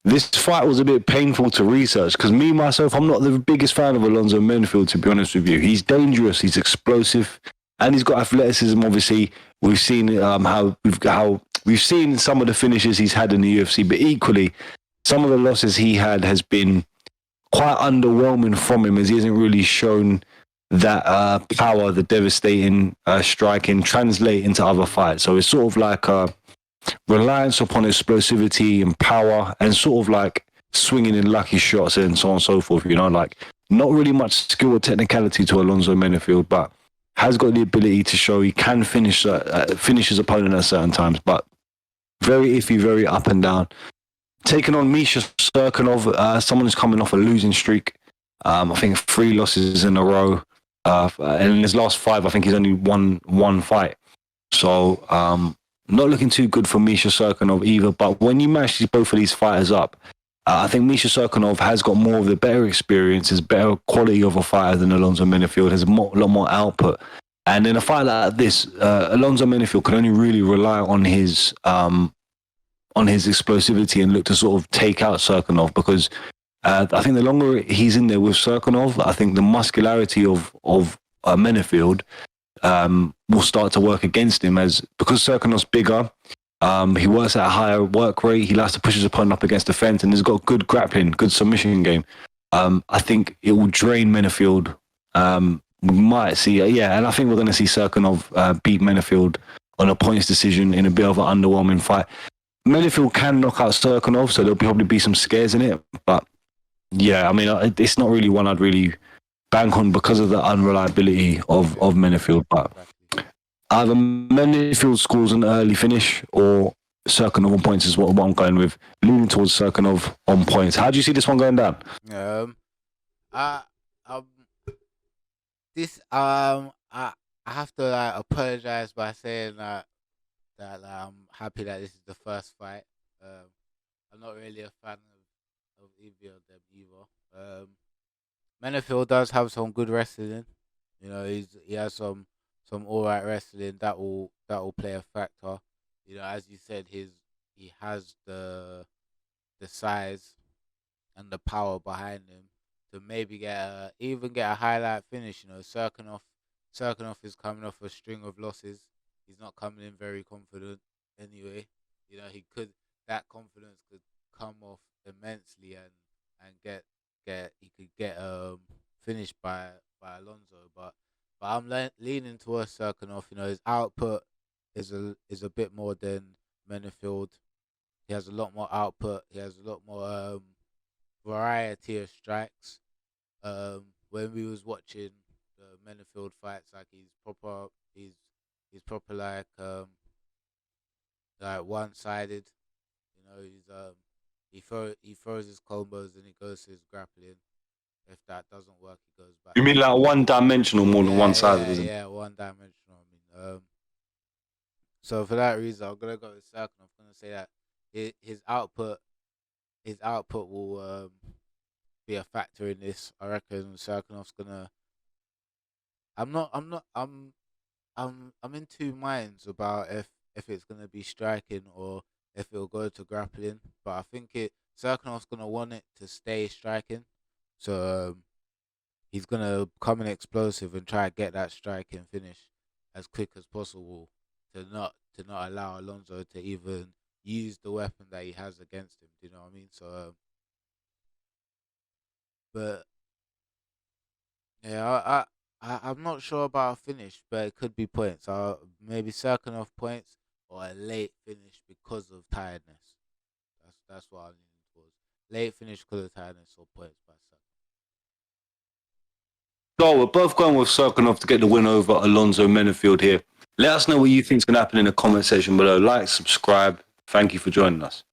this fight was a bit painful to research because me, myself, I'm not the biggest fan of Alonzo Menifield, to be honest with you. He's dangerous, he's explosive, and he's got athleticism, obviously. We've seen how we've seen some of the finishes he's had in the UFC, but equally, some of the losses he had has been quite underwhelming from him, as he hasn't really shown that power, the devastating striking, translate into other fights. So it's sort of like reliance upon explosivity and power, and sort of like swinging in lucky shots and so on and so forth. You know, like not really much skill or technicality to Alonzo Menifield, but has got the ability to show he can finish his opponent at certain times. But very iffy, very up and down. Taking on Misha Cirkunov, someone who's coming off a losing streak. I think 3 losses in a row. And in his last 5, I think he's only won 1 fight. So not looking too good for Misha Cirkunov either. But when you match both of these fighters up, I think Misha Cirkunov has got more of the better experience, has better quality of a fighter than Alonzo Menifield, has a lot more output. And in a fight like this, Alonzo Menifield can only really rely on his explosivity and look to sort of take out Cirkunov, because I think the longer he's in there with Cirkunov, I think the muscularity of Menifield will start to work against him, because Cirkunov's bigger. He works at a higher work rate. He likes to push his opponent up against the fence, and he's got good grappling, good submission game. I think it will drain Menifield. We might see, and I think we're going to see Cirkunov beat Menifield on a points decision in a bit of an underwhelming fight. Menifield can knock out Cirkunov, so there'll probably be some scares in it. But yeah, I mean, it's not really one I'd really bank on because of the unreliability of Menifield. But either Menifield scores an early finish or Cirkunov on points is what I'm going with. Leaning towards Cirkunov on points. How do you see this one going down? I have to apologize by saying that I'm happy that this is the first fight. I'm not really a fan of either of them either. Menifield does have some good wrestling. You know, he has some alright wrestling that will play a factor. You know, as you said, he has the size and the power behind him to maybe even get a highlight finish. You know, Cirkunov is coming off a string of losses. He's not coming in very confident anyway. You know, that confidence could come off immensely and get finished by Alonzo. But I'm leaning towards Cirkunov. You know, his output is a bit more than Menifield. He has a lot more output. He has a lot more variety of strikes. When we was watching the Menifield fights, like he's proper like one-sided. You know, he throws his combos and he goes to his grappling. If that doesn't work, he goes back. You mean like one-dimensional more than one-sided, isn't it? Yeah, one-dimensional. I mean, so for that reason, I'm gonna go with Cirkunov. I'm gonna say that his output will be a factor in this. I reckon Cirkunov's gonna. I'm in 2 minds about if it's gonna be striking or if it'll go to grappling. But I think Cirkunov's gonna want it to stay striking, so he's gonna come in explosive and try to get that striking finish as quick as possible to not allow Alonzo to even use the weapon that he has against him. Do you know what I mean? So, but yeah, I'm not sure about a finish, but it could be points. Maybe Cirkunov points or a late finish because of tiredness. That's what I'm leaning towards. Late finish because of tiredness or points by Cirkunov. So we're both going with Cirkunov to get the win over Alonzo Menifield here. Let us know what you think is going to happen in the comment section below. Like, subscribe. Thank you for joining us.